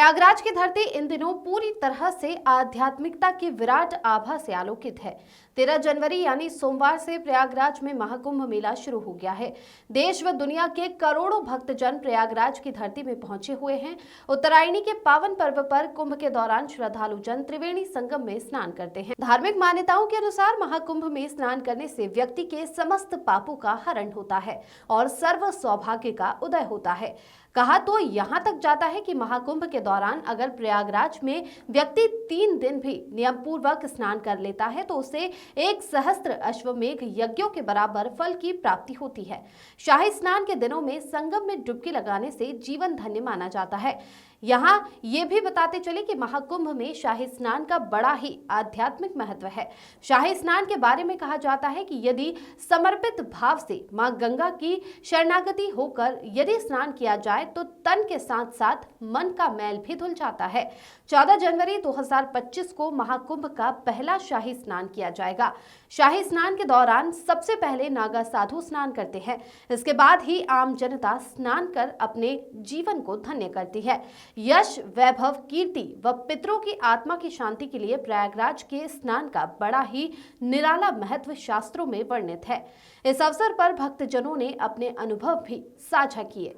प्रयागराज की धरती इन दिनों पूरी तरह से आध्यात्मिकता की विराट आभा से आलोकित है। 13 जनवरी यानी सोमवार से प्रयागराज में महाकुंभ मेला शुरू हो गया है। देश व दुनिया के करोड़ों भक्तजन प्रयागराज की धरती में पहुंचे हुए हैं। उत्तरायणी के पावन पर्व पर कुंभ के दौरान श्रद्धालु जन त्रिवेणी संगम में स्नान करते हैं। धार्मिक मान्यताओं के अनुसार महाकुंभ में स्नान करने से व्यक्ति के समस्त पापों का हरण होता है और सर्व सौभाग्य का उदय होता है। कहा तो यहाँ तक जाता है कि महाकुंभ के दौरान अगर प्रयागराज में व्यक्ति 3 दिन भी नियम पूर्वक स्नान कर लेता है तो उसे 1 सहस्त्र अश्वमेघ यज्ञों के बराबर फल की प्राप्ति होती है। शाही स्नान के दिनों में संगम में डुबकी लगाने से जीवन धन्य माना जाता है। यहाँ ये भी बताते चले कि महाकुंभ में शाही स्नान का बड़ा ही आध्यात्मिक महत्व है। शाही स्नान के बारे में कहा जाता है कि यदि समर्पित भाव से मां गंगा की शरणागति होकर यदि स्नान किया जाए तो तन के साथ साथ मन का मैल भी धुल जाता है। 14 जनवरी 2025 को महाकुंभ का पहला शाही स्नान किया जाएगा। शाही स्नान के दौरान सबसे पहले नागा साधु स्नान करते हैं। इसके बाद ही आम जनता स्नान कर अपने जीवन को धन्य करती है। यश, वैभव, कीर्ति व पितरों की आत्मा की शांति के लिए प्रयागराज के स्नान का बड़ा ही निराला महत्व शास्त्रों में वर्णित है। इस अवसर पर भक्तजनों ने अपने अनुभव भी साझा किए।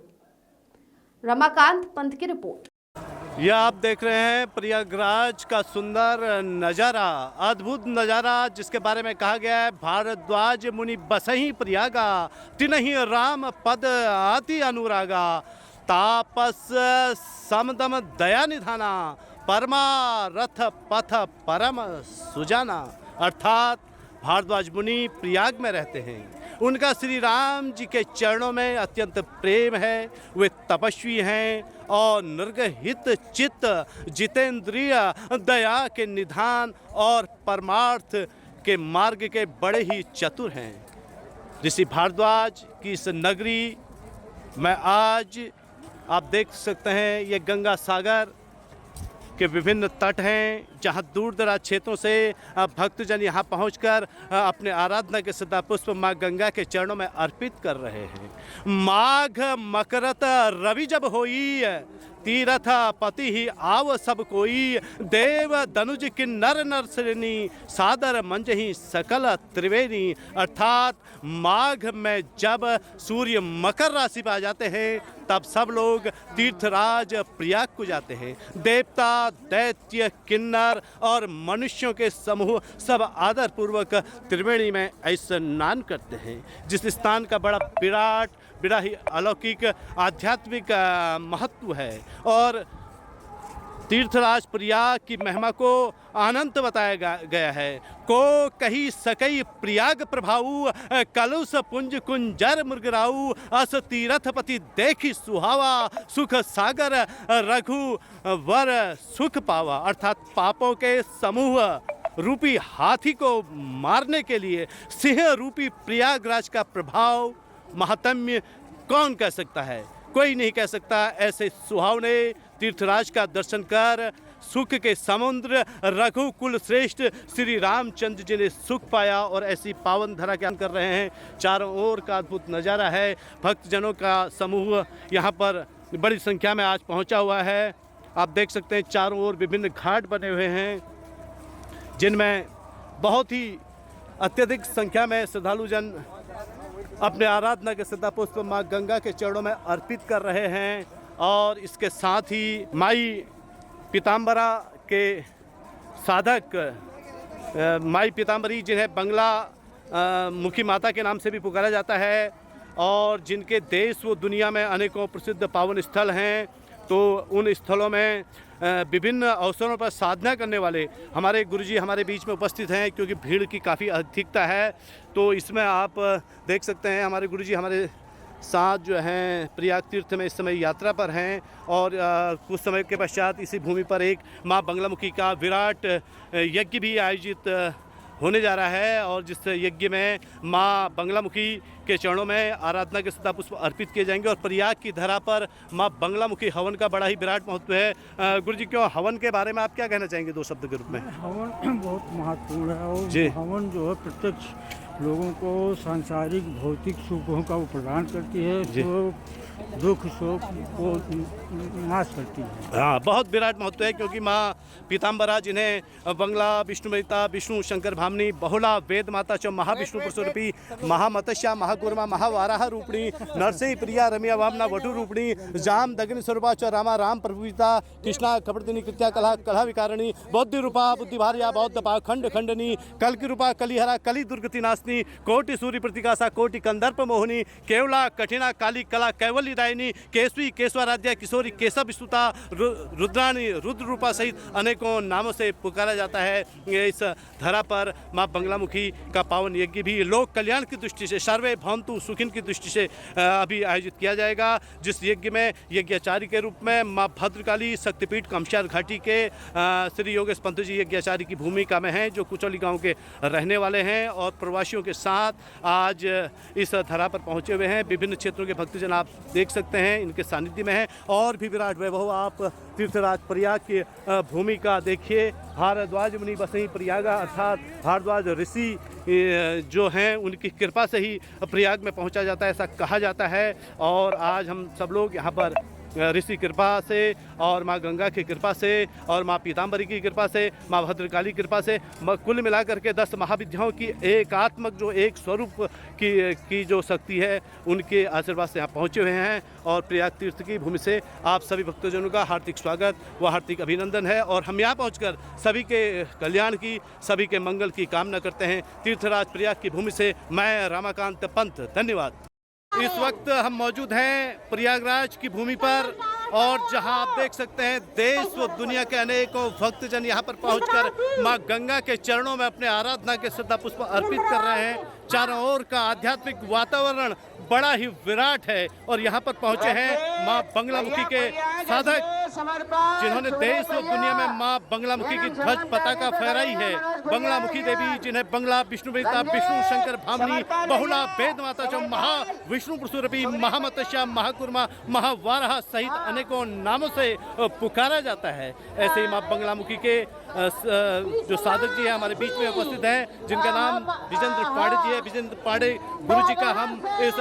रमाकांत पंत की रिपोर्ट। यह आप देख रहे हैं प्रयागराज का सुंदर नज़ारा, अद्भुत नज़ारा, जिसके बारे में कहा गया है भारद्वाज मुनि बसहि प्रयागा, तिनहि राम पद अति अनुरागा, तापस समदम दया निधाना, परमारथ पथ परम सुजाना। अर्थात भारद्वाज मुनि प्रयाग में रहते हैं। उनका श्री राम जी के चरणों में अत्यंत प्रेम है। वे तपस्वी हैं और निर्गहित चित्त, जितेंद्रिय, दया के निधान और परमार्थ के मार्ग के बड़े ही चतुर हैं। ऋषि भारद्वाज की इस नगरी में आज आप देख सकते हैं ये गंगा सागर के विभिन्न तट हैं, जहां दूर दराज क्षेत्रों से भक्तजन यहां पहुंचकर अपने आराधना के सदा पुष्प मां गंगा के चरणों में अर्पित कर रहे हैं। माघ मकरत रवि जब होई, तीरथ पति ही आव सब कोई, देव दनुज किन्नर नर श्रेणी, सादर मंजहि सकल त्रिवेणी। अर्थात माघ में जब सूर्य मकर राशि में आ जाते हैं तब सब लोग तीर्थराज प्रयाग को जाते हैं। देवता, दैत्य, किन्नर और मनुष्यों के समूह सब आदर पूर्वक त्रिवेणी में स्नान करते हैं, जिस स्थान का बड़ा ही अलौकिक आध्यात्मिक महत्व है। और तीर्थराज प्रयाग की महिमा को अनंत बताया गया है। को कही सकई प्रयाग प्रभाऊ, कलुष पुंज कुंजर मृगराऊ, अस तीर्थपति देखी सुहावा, सुख सागर रघु वर सुख पावा। अर्थात पापों के समूह रूपी हाथी को मारने के लिए सिंह रूपी प्रयागराज का प्रभाव, महात्म्य कौन कह सकता है? कोई नहीं कह सकता। ऐसे सुहावने तीर्थराज का दर्शन कर सुख के समुद्र रघुकुल श्रेष्ठ श्री रामचंद्र जी ने सुख पाया और ऐसी पावन धरा ज्ञान कर रहे हैं। चारों ओर का अद्भुत नज़ारा है। भक्तजनों का समूह यहाँ पर बड़ी संख्या में आज पहुँचा हुआ है। आप देख सकते हैं चारों ओर विभिन्न घाट बने हुए हैं, जिनमें बहुत ही अत्यधिक संख्या में श्रद्धालु जन अपने आराधना के सदा पुष्प माँ गंगा के चरणों में अर्पित कर रहे हैं। और इसके साथ ही माई पीताम्बरा के साधक, माई पीताम्बरी जिन्हें बंगला मुखी माता के नाम से भी पुकारा जाता है और जिनके देश व दुनिया में अनेकों प्रसिद्ध पावन स्थल हैं, तो उन स्थलों में विभिन्न अवसरों पर साधना करने वाले हमारे गुरुजी हमारे बीच में उपस्थित हैं, क्योंकि भीड़ की काफ़ी अधिकता है। तो इसमें आप देख सकते हैं हमारे गुरुजी हमारे साथ जो हैं प्रयाग तीर्थ में इस समय यात्रा पर हैं और कुछ समय के पश्चात इसी भूमि पर एक माँ बंगलामुखी का विराट यज्ञ भी आयोजित होने जा रहा है और जिस यज्ञ में माँ बंगलामुखी के चरणों में आराधना के सदा पुष्प अर्पित किए जाएंगे। और प्रयाग की धरा पर माँ बंगलामुखी हवन का बड़ा ही विराट महत्व है। गुरुजी, क्यों हवन के बारे में आप क्या कहना चाहेंगे 2 शब्द के रूप में? हवन बहुत महत्वपूर्ण है और जी। हवन जो है प्रत्यक्ष लोगों को सांसारिक भौतिक सुखों का वो प्रदान करती है, सुख दुख शोक को नाश करती है। हाँ, बहुत विराट महत्व है, क्योंकि माँ पीताम्बरा जिन्हें बंगला विष्णुवेता विष्णु शंकर भामनी बहुला वेद माता च महाविष्णु पुरुषरूपी महामतस्या महाकुर्मा महावाराह रूपिणी नरसिंह प्रिया रम्या वामना वटु रूपिणी जाम दग्नि स्वरूपा च रामा राम प्रभुता कृष्णा कपड़दिनी कृत्या कला कला विकारिणी बौद्धि रूपा बुद्धिभार्या बौद्ध पा खंड खंडनी कल की रूपा कलिहरा कली दुर्गति नाशनी कोटि सूर्य प्रतिकाशा कोटि कंदर्प मोहिनी केवला कठिना काली कला कैवल्य दायिनी केसवी केशवाराध्या किशोरी केशव स्तुता रुद्राणी रुद्र रूपा सहित अनेकों नामों से पुकारा जाता है। इस धरा पर माँ बंगलामुखी का पावन यज्ञ भी लोक कल्याण की दृष्टि से सर्वे भवन्तु सुखिन की दृष्टि से अभी आयोजित किया जाएगा, जिस यज्ञ में यज्ञाचार्य के रूप में माँ भद्रकाली शक्तिपीठ कमशार घाटी के श्री योगेश पंत जी यज्ञाचार्य की भूमिका में हैं, जो कुचौली गांव के रहने वाले हैं और प्रवासियों के साथ आज इस धरा पर पहुंचे हुए हैं। विभिन्न क्षेत्रों के भक्तजन आप देख सकते हैं इनके सानिध्य में है। और भी विराट वैभव आप तीर्थराज प्रयाग की भूमिका देखिए। भारद्वाज मुनि बसही प्रयागा, अर्थात भारद्वाज ऋषि जो हैं उनकी कृपा से ही प्रयाग में पहुंचा जाता है, ऐसा कहा जाता है। और आज हम सब लोग यहाँ पर ऋषि कृपा से और माँ गंगा की कृपा से और माँ पीताम्बरी की कृपा से, माँ भद्रकाली कृपा से, कुल मिलाकर के 10 महाविद्याओं की एकात्मक जो एक स्वरूप की जो शक्ति है उनके आशीर्वाद से यहाँ पहुँचे हुए हैं। और प्रयाग तीर्थ की भूमि से आप सभी भक्तजनों का हार्दिक स्वागत व हार्दिक अभिनंदन है। और हम यहाँ पहुँचकर सभी के कल्याण की, सभी के मंगल की कामना करते हैं। तीर्थराज प्रयाग की भूमि से मैं रामाकांत पंत, धन्यवाद। इस वक्त हम मौजूद हैं प्रयागराज की भूमि पर, और जहां आप देख सकते हैं देश व दुनिया के अनेकों भक्तजन यहां पर पहुंचकर मां गंगा के चरणों में अपने आराधना के श्रद्धा पुष्प अर्पित कर रहे हैं। चारों ओर का आध्यात्मिक वातावरण बड़ा ही विराट है और यहाँ पर पहुंचे हैं माँ बंगलामुखी के साधक, जिन्होंने देश व दुनिया में माँ बंगलामुखी की ध्वज पताका फहराई है। बंगलामुखी देवी जिन्हें बंगला विष्णुवेता विष्णु शंकर भामनी बहुला वेद माता जो महा विष्णु पुरुषरूपी महामतस्या महाकुर्मा महावाराह सहित अनेकों नामों से पुकारा जाता है। ऐसे ही माँ बंगलामुखी के जो साधक जी हैं हमारे बीच में उपस्थित हैं, जिनका नाम विजेंद्र पाड़े जी है। विजेंद्र पाड़े गुरु जी का हम इस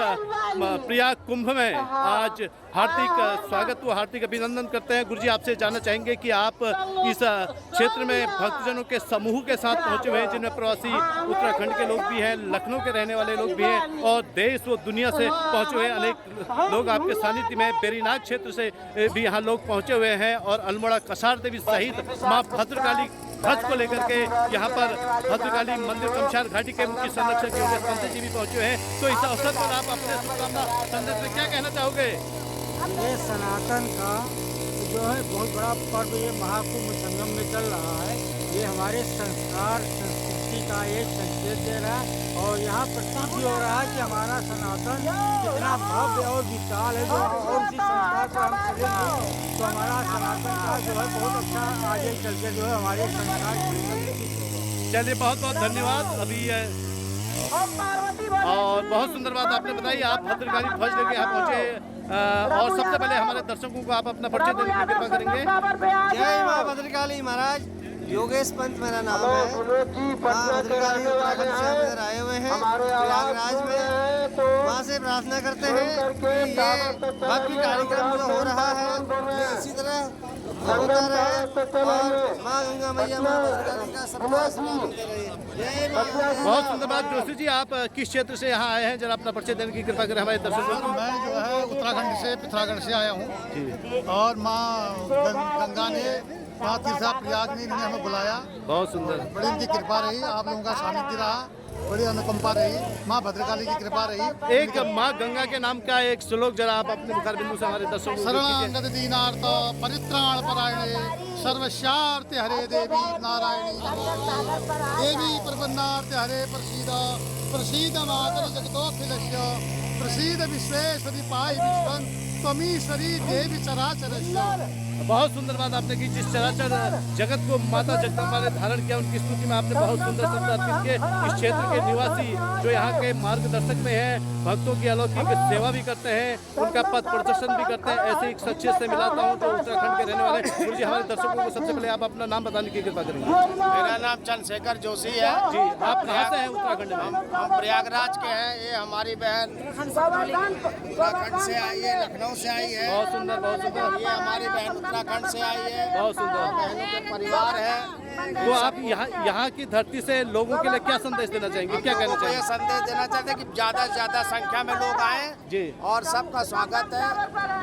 प्रयाग कुंभ में आज हार्दिक स्वागत व हार्दिक अभिनंदन करते हैं। गुरु जी, आपसे जानना चाहेंगे कि आप इस क्षेत्र में भक्तजनों के समूह के साथ पहुंचे हुए हैं, जिनमें प्रवासी उत्तराखंड के लोग भी हैं, लखनऊ के रहने वाले लोग भी हैं और देश व दुनिया से पहुंचे हुए अनेक लोग आपके सानिध्य में, बेरीनाग क्षेत्र से भी यहाँ लोग पहुंचे हुए हैं और अल्मोड़ा कसार देवी सहित माँ भद्रकाली ध्वज को लेकर के यहाँ पर भद्रकाली मंदिर कमशार घाटी के मुख्य संरक्षक योगेश पंत जी भी पहुंचे हैं। तो इस अवसर पर आप अपने शुभकामना संदेश में क्या कहना चाहोगे? ये सनातन का जो है बहुत बड़ा पर्व ये महाकुंभ संगम में चल रहा है। ये हमारे संस्कार संस्कृति का एक संकेत दे रहा है और यहाँ प्रतीत भी हो रहा है कि हमारा सनातन कितना भव्य और विशाल है। जो और उसी संस्कार पर हम चलेंगे तो हमारा सनातन का जो है बहुत अच्छा आगे चल के जो है हमारे संस्कार। चलिए, बहुत बहुत धन्यवाद। अभी और बहुत सुंदर बात आपने बताई, आप भद्रकाली ध्वज लेके यहाँ पहुँचे। और सबसे पहले हमारे दर्शकों को आप अपना परिचय देने की कृपा करेंगे। जय माँ भद्रकाली महाराज, योगेश पंत मेरा नाम है। माँ भद्रकाली उत्तराखंड से हम इधर आए हुए हैं प्रयागराज में। माँ से प्रार्थना करते हैं कि ये भव्य कार्यक्रम जो हो रहा है ये इसी तरह होता रहे और माँ गंगा मैया माँ भद्रकाली का सबका आशीर्वाद मिलते रहे। जय माँ। बहुत सुंदर बात। जोशी जी, आप किस क्षेत्र से यहाँ आए हैं, जरा अपना परिचय देने की कृपा करें हमारे दर्शकों को। मैं जो है उत्तराखंड से पिथौरागढ़ से आया हूँ और माँ गंगा ने माँ तीर्था प्रयाग ने इन्होंने हमें बुलाया। बहुत सुंदर। बड़ी इनकी कृपा रही, आप लोगों का सानिध्य रहा, बड़ी अनुकंपा रही, माँ भद्रकाली की कृपा रही। एक माँ गंगा के नाम का एक श्लोक जरा आप अपने मुखार बिंदु से हमारे दर्शकों को शरणागत दीनार्थ परित्राण परायणे सर्वस्यार्थ हरे देवी नारायणी देवी प्रपन्नार्थ हरे प्रसीद प्रसीद मातरि जगतोऽखिलस्य प्रसीद विश्वेश्वरी पाहि विश्वं त्वमीश्वरी देवी चराचरस्य। बहुत सुंदर बात आपने की, जिस चराचर जगत को माता जगदम्बा ने धारण किया उनकी स्तुति में आपने बहुत सुंदर शब्द अर्पित किए। इस क्षेत्र के निवासी जो यहाँ के मार्गदर्शक में हैं, भक्तों की अलौकिक सेवा भी करते हैं, उनका पथ प्रदर्शन भी करते हैं, ऐसे एक शख्सियत से मिलाता हूँ जो उत्तराखंड के रहने वाले। गुरु जी, हमारे दर्शकों को सबसे पहले आप अपना नाम बताने की कृपा करेंगे। मेरा नाम चंद्रशेखर जोशी है जी, आप कहाँ से हैं उत्तराखंड में? हम प्रयागराज के हैं। ये हमारी बहन उत्तराखंड से आई है, लखनऊ से आई है। बहुत सुंदर, बहुत सुंदर। ये हमारी बहन उत्तराखंड से आई है। बहुत सुंदर। बहनों के परिवार है। तो आप यहाँ की धरती से लोगों के लिए क्या संदेश देना चाहेंगे, क्या कहना लोगों को ये चाहेंगे? संदेश देना चाहते हैं कि ज्यादा से ज्यादा संख्या में लोग आए जी। और सबका स्वागत है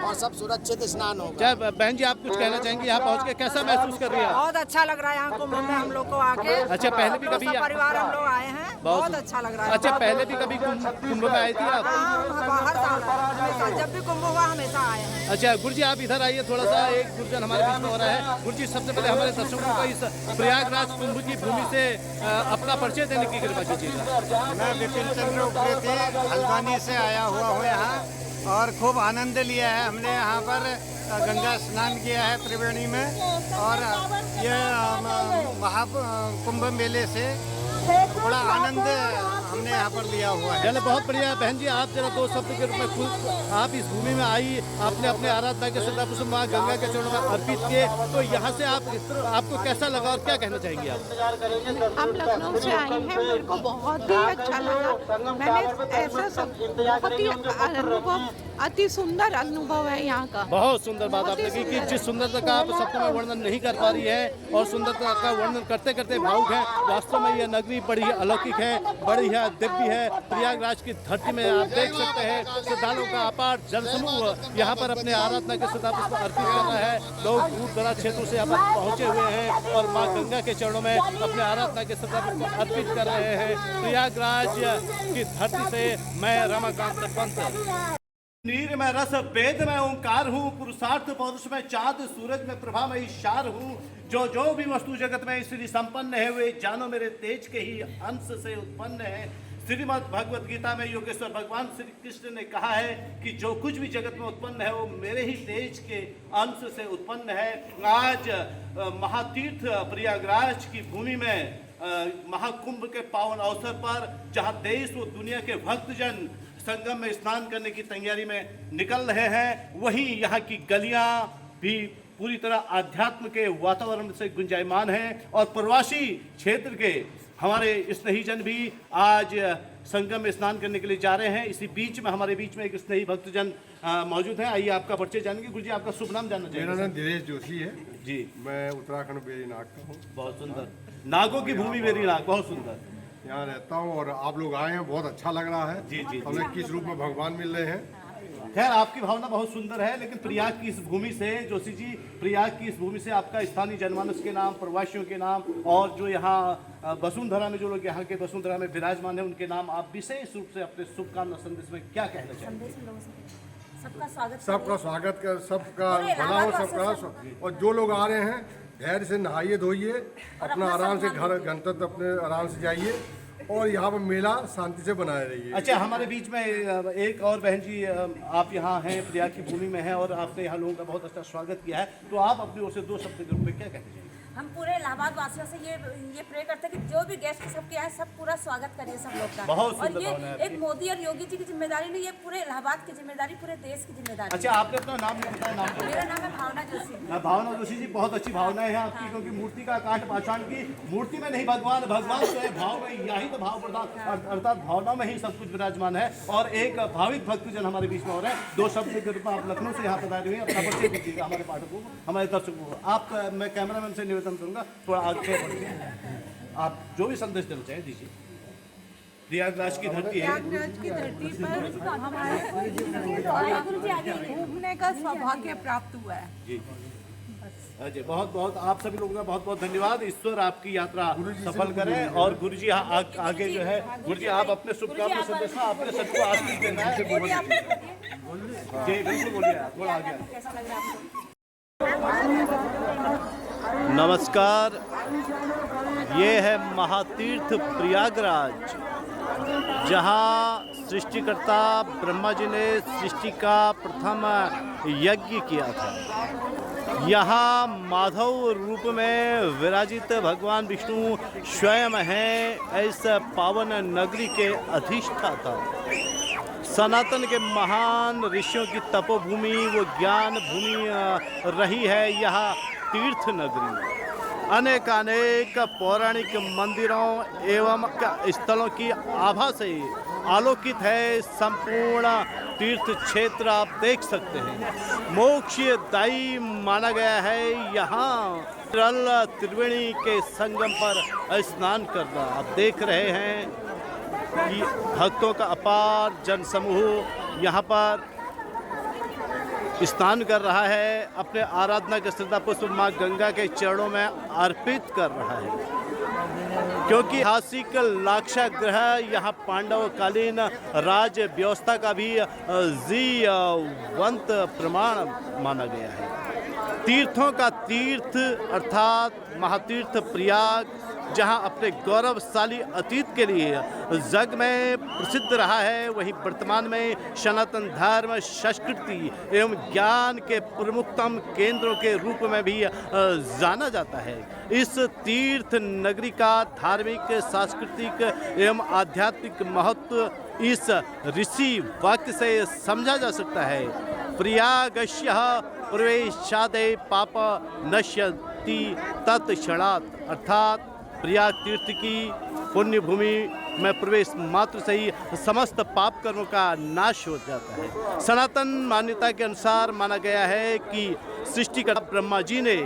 और सब सुरक्षित स्नान होगा। क्या बहन जी आप कुछ कहना चाहेंगे? यहाँ पहुँच के कैसा महसूस कर रही है? बहुत अच्छा लग रहा है यहाँ कुंभ में हम लोग को आके। अच्छा, पहले भी कभी सब परिवार हम लोग आए हैं, बहुत अच्छा लग रहा है। अच्छा, पहले भी कभी कुंभ में आई थी आप? हाँ, हर साल हमेशा जब भी कुंभ हुआ हमेशा आए हैं। अच्छा गुरु जी, आप इधर आइए, थोड़ा सा एक गुरुजन हमारे बीच में हो रहा है। गुरु जी, सबसे पहले हमारे दर्शकों को इस प्रयागराज कुंभ की भूमि से अपना परिचय देने की कृपा कीजिएगा। मैं विपिन चंद्र उप्रेती हल्द्वानी से आया हुआ हूँ यहाँ और खूब आनंद लिया है। हमने यहाँ पर गंगा स्नान किया है त्रिवेणी में और ये महाकुंभ मेले से बड़ा आनंद हमने यहाँ पर लिया हुआ है। चलो बहुत बढ़िया। बहन जी, आप जरा दो शब्द के रूप में खुद आप इस भूमि में आई, आपने अपने आराधना के श्रद्धा पुष्प माँ गंगा के चरणों में अर्पित किए, तो यहाँ से आपको कैसा लगा और क्या कहना चाहेंगे आप? हम लखनऊ से आए हैं, मेरे को बहुत ही अच्छा लगा। मैंने ऐसा सब बहुत ही अनुभव, अति सुंदर अनुभव है यहाँ का। बहुत सुंदर बात आपने की कि जिस सुंदरता का आप शब्दों में वर्णन नहीं कर पा रही है और सुंदरता का वर्णन करते करते भावुक है। वास्तव में यह नगरी बड़ी ही अलौकिक है, बड़ी है दिव्य है। प्रयागराज की धरती में आप देख सकते हैं श्रद्धालुओं का अपार जनसमूह यहाँ पर अपने आराधना के श्रद्धा पुष्प अर्पित कर रहा है। लोग दूर दराज क्षेत्रों से यहाँ पर पहुँचे हुए हैं और माँ गंगा के चरणों में अपने आराधना के श्रद्धा पुष्प अर्पित कर रहे हैं। प्रयागराज की धरती से मैं रमाकांत पंत। नीर में रस वेद में ओंकार हूँ, पुरुषार्थ पौरुष में चाँद सूरज में प्रभा में इशार हूँ। जो भी वस्तु जगत में श्री संपन्न है वे जानो मेरे तेज के ही अंश से उत्पन्न है। श्रीमद् भगवत गीता में योगेश्वर भगवान श्री कृष्ण ने कहा है कि जो कुछ भी जगत में उत्पन्न है वो मेरे ही तेज के अंश से उत्पन्न है। आज महातीर्थ प्रयागराज की भूमि में महाकुंभ के पावन अवसर पर जहाँ देश व दुनिया के भक्तजन संगम में स्नान करने की तैयारी में निकल रहे हैं, वहीं यहाँ की गलियाँ भी पूरी तरह आध्यात्म के वातावरण से गुंजायमान हैं और प्रवासी क्षेत्र के हमारे स्नेहीजन भी आज संगम में स्नान करने के लिए जा रहे हैं। इसी बीच में हमारे बीच में एक स्नेही भक्तजन मौजूद है। आइए आपका परिचय जानेंगे। गुरु जी, आपका शुभ नाम जानना चाहिए। मेरा नाम दिनेश जोशी है जी। मैं उत्तराखंड बेरीनाग का हूँ। बहुत सुंदर, नागों की भूमि बेरीनाग, बहुत सुंदर। यहाँ रहता हूँ और आप लोग आए हैं, बहुत अच्छा लग रहा है। जी जी। हमें किस रूप में भगवान मिल रहे हैं। खैर, आपकी भावना बहुत सुंदर है, लेकिन प्रयाग की इस भूमि से, जोशी जी, प्रयाग की इस भूमि से आपका स्थानीय जनमानस के नाम, प्रवासियों के नाम और जो यहाँ वसुंधरा में जो लोग यहाँ के वसुंधरा में विराजमान है उनके नाम, आप विशेष रूप से अपने शुभकामना संदेश में क्या कहना चाहेंगे? सबका स्वागत, सबका स्वागत कर, सबका भला हो, सबका। और जो लोग आ रहे हैं धैर्य से नहाइए धोइए, अपना आराम से घर गंतव्य अपने आराम से जाइए और यहाँ पर मेला शांति से बनाए रहिए। अच्छा, हमारे बीच में एक और बहन जी, आप यहाँ हैं, प्रयाग की भूमि में हैं और आपने यहाँ लोगों का बहुत अच्छा स्वागत किया है, तो आप अपनी ओर से दो शब्द के रूप में क्या कहते हैं? हम पूरे इलाहाबाद वासियों से ये प्रे करते हैं कि जो भी गेस्ट सबके आए सब पूरा स्वागत करिए सब लोग का। बहुत और सुंदर ये भावना है एक मोदी और योगी जी की जिम्मेदारी नहीं, ये पूरे इलाहाबाद की जिम्मेदारी, पूरे देश की जिम्मेदारी। अच्छा, आपने अपना नाम नहीं बताया? नाम मेरा नाम है भावना जोशी। भावना जोशी जी, बहुत अच्छी भावनाएं हैं आपकी, क्योंकि मूर्ति का काट पाषाण की, मूर्ति में नहीं भगवान, भगवान जो है भाव में, यही तो भाव प्रधान अर्थात भावना में ही सब कुछ विराजमान है। और एक भाविक भक्तजन हमारे बीच में हो रहे हैं। दो शब्द के रूप में आप लखनऊ से यहाँ पधारे हुए, अपना परिचय दीजिएगा हमारे पाठकों को, हमारे दर्शकों को। आप, मैं कैमरामैन से निवेदन करूँगा थोड़ा आगे बढ़िए, आप जो भी संदेश देना चाहें दीजिए। प्रयागराज की धरती है, प्रयागराज की धरती पर हमारे घूमने का सौभाग्य प्राप्त हुआ है जी। अच्छा, बहुत बहुत आप सभी लोगों का बहुत बहुत धन्यवाद। ईश्वर आपकी यात्रा सफल करें और गुरु जी आगे जो है, गुरु जी आप अपने शुभकामना संदेश में आपने सबको आशीष देना है। जी बिल्कुल, बोलिए, थोड़ा आगे। नमस्कार, ये है महातीर्थ प्रयागराज, जहाँ सृष्टिकर्ता ब्रह्मा जी ने सृष्टि का प्रथम यज्ञ किया था। यहाँ माधव रूप में विराजित भगवान विष्णु स्वयं हैं इस पावन नगरी के अधिष्ठाता। सनातन के महान ऋषियों की तपोभूमि वो ज्ञान भूमि रही है यह तीर्थ नगरी। अनेकानेक पौराणिक मंदिरों एवं स्थलों की आभा से आलोकित है संपूर्ण तीर्थ क्षेत्र। आप देख सकते हैं मोक्षदायी माना गया है यहाँ त्रिवेणी के संगम पर स्नान करना। आप देख रहे हैं कि भक्तों का अपार जनसमूह यहाँ पर स्नान कर रहा है, अपने आराधना के श्रद्धा पुष्प माँ गंगा के चरणों में अर्पित कर रहा है, क्योंकि ऐतिहासिक लाक्षागृह यहाँ पांडवकालीन राज व्यवस्था का भी जीवंत प्रमाण माना गया है। तीर्थों का तीर्थ अर्थात महातीर्थ प्रयाग, जहां अपने गौरवशाली अतीत के लिए जग में प्रसिद्ध रहा है, वहीं वर्तमान में सनातन धर्म, संस्कृति एवं ज्ञान के प्रमुखतम केंद्रों के रूप में भी जाना जाता है। इस तीर्थ नगरी का धार्मिक, सांस्कृतिक एवं आध्यात्मिक महत्व इस ऋषि वाक्य से समझा जा सकता है। प्रयागस्यः प्रवेशादे पाप नश्यति तत्क्षणात्, अर्थात प्रयाग तीर्थ की पुण्य भूमि में प्रवेश मात्र से ही समस्त पाप कर्मों का नाश हो जाता है। सनातन मान्यता के अनुसार माना गया है कि सृष्टिकर्ता ब्रह्मा जी ने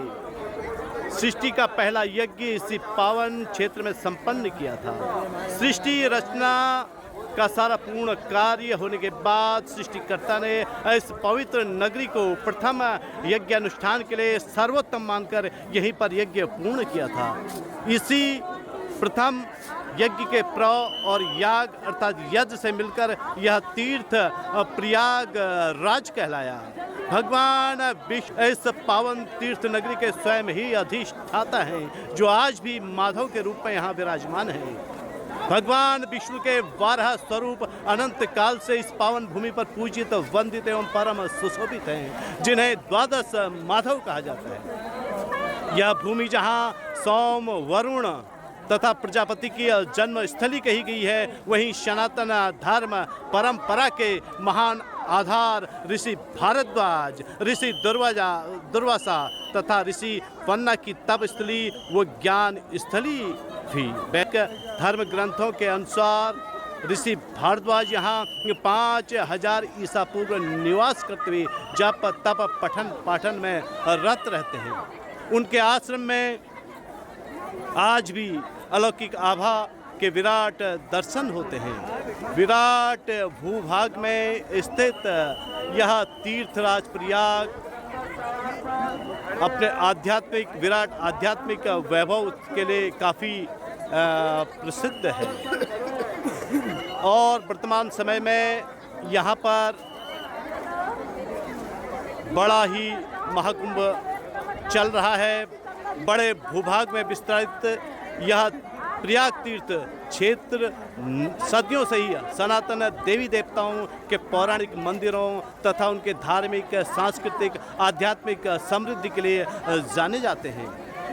सृष्टि का पहला यज्ञ इसी पावन क्षेत्र में संपन्न किया था। सृष्टि रचना का सारा पूर्ण कार्य होने के बाद सृष्टिकर्ता ने इस पवित्र नगरी को प्रथम यज्ञ अनुष्ठान के लिए सर्वोत्तम मानकर यहीं पर यज्ञ पूर्ण किया था। इसी प्रथम यज्ञ के प्र और याग अर्थात यज्ञ से मिलकर यह तीर्थ प्रयाग राज कहलाया। भगवान विष्णु इस पावन तीर्थ नगरी के स्वयं ही अधिष्ठाता हैं, जो आज भी माधव के रूप में यहाँ विराजमान हैं। भगवान विष्णु के 12 स्वरूप अनंत काल से इस पावन भूमि पर पूजित, वंदित एवं परम सुशोभित हैं, जिन्हें 12 माधव कहा जाता है। यह भूमि जहाँ सोम, वरुण तथा प्रजापति की जन्म स्थली कही गई है, वहीं सनातन धर्म परंपरा के महान आधार ऋषि भारद्वाज, ऋषि दुर्वासा तथा ऋषि पन्ना की तप स्थली वो ज्ञान स्थली थी। वैदिक धर्म ग्रंथों के अनुसार ऋषि भारद्वाज यहाँ 5000 ईसा पूर्व निवास करते हुए जप तप पठन पाठन में रत रहते हैं। उनके आश्रम में आज भी अलौकिक आभा के विराट दर्शन होते हैं। विराट भूभाग में स्थित यह तीर्थराज प्रयाग अपने विराट आध्यात्मिक वैभव के लिए काफ़ी प्रसिद्ध है और वर्तमान समय में यहाँ पर बड़ा ही महाकुंभ चल रहा है। बड़े भूभाग में विस्तृत यह प्रयाग तीर्थ क्षेत्र सदियों से ही सनातन देवी देवताओं के पौराणिक मंदिरों तथा उनके धार्मिक, सांस्कृतिक, आध्यात्मिक समृद्धि के लिए जाने जाते हैं।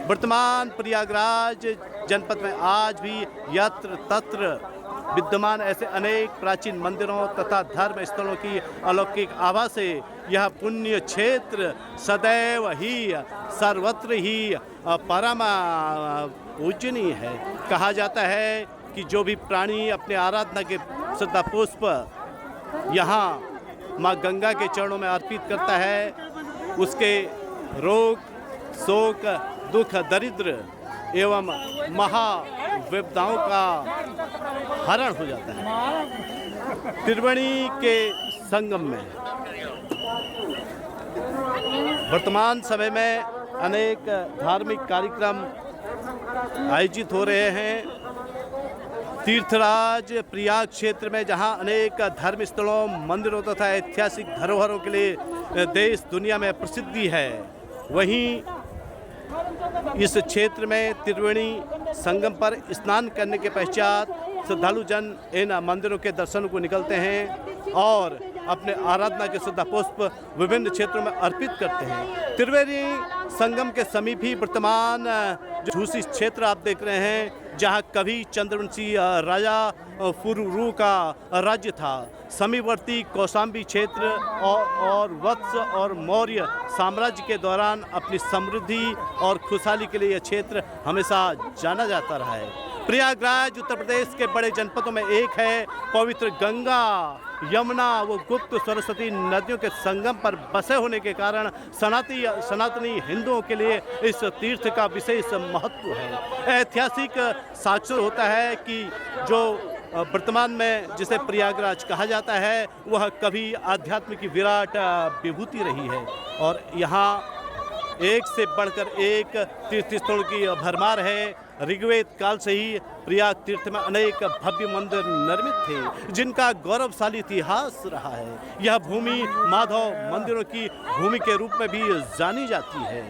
वर्तमान प्रयागराज जनपद में आज भी यत्र तत्र विद्यमान ऐसे अनेक प्राचीन मंदिरों तथा धर्म स्थलों की अलौकिक आभा से यह पुण्य क्षेत्र सदैव ही सर्वत्र ही परम पूजनीय है। कहा जाता है कि जो भी प्राणी अपने आराधना के श्रद्धा पुष्प यहाँ माँ गंगा के चरणों में अर्पित करता है, उसके रोग, शोक, दुख, दरिद्र एवं महाविपदाओं का हरण हो जाता है। त्रिवेणी के संगम में वर्तमान समय में अनेक धार्मिक कार्यक्रम आयोजित हो रहे हैं। तीर्थराज प्रयाग क्षेत्र में जहां अनेक धर्म स्थलों, मंदिरों तथा ऐतिहासिक धरोहरों के लिए देश दुनिया में प्रसिद्धि है, वहीं इस क्षेत्र में त्रिवेणी संगम पर स्नान करने के पश्चात श्रद्धालु जन इन मंदिरों के दर्शन को निकलते हैं और अपने आराधना के श्रद्धा पुष्प विभिन्न क्षेत्रों में अर्पित करते हैं। त्रिवेणी संगम के समीप ही वर्तमान जो झूसी क्षेत्र आप देख रहे हैं, जहां कभी चंद्रवंशी राजा पुरुरु का राज्य था। समीपवर्ती कौशाम्बी क्षेत्र और वत्स और मौर्य साम्राज्य के दौरान अपनी समृद्धि और खुशहाली के लिए यह क्षेत्र हमेशा जाना जाता रहा है। प्रयागराज उत्तर प्रदेश के बड़े जनपदों में एक है। पवित्र गंगा, यमुना व गुप्त सरस्वती नदियों के संगम पर बसे होने के कारण सनातनी हिंदुओं के लिए इस तीर्थ का विशेष महत्व है। ऐतिहासिक साक्ष्य होता है कि जो वर्तमान में जिसे प्रयागराज कहा जाता है, वह कभी आध्यात्म की विराट विभूति रही है और यहाँ एक से बढ़कर एक तीर्थ स्थलों की भरमार है। ऋग्वेद काल से ही प्रयाग तीर्थ में अनेक भव्य मंदिर निर्मित थे, जिनका गौरवशाली इतिहास रहा है। यह भूमि माधव मंदिरों की भूमि के रूप में भी जानी जाती है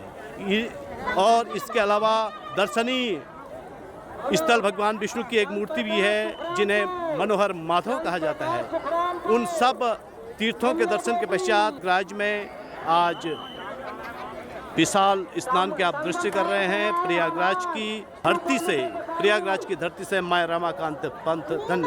और इसके अलावा दर्शनीय स्थल भगवान विष्णु की एक मूर्ति भी है, जिन्हें मनोहर माधव कहा जाता है। उन सब तीर्थों के दर्शन के पश्चात राज्य में आज विशाल स्नान के आप दृश्य कर रहे हैं। प्रयागराज की धरती से माय रमाकांत पंत। धन्यवाद।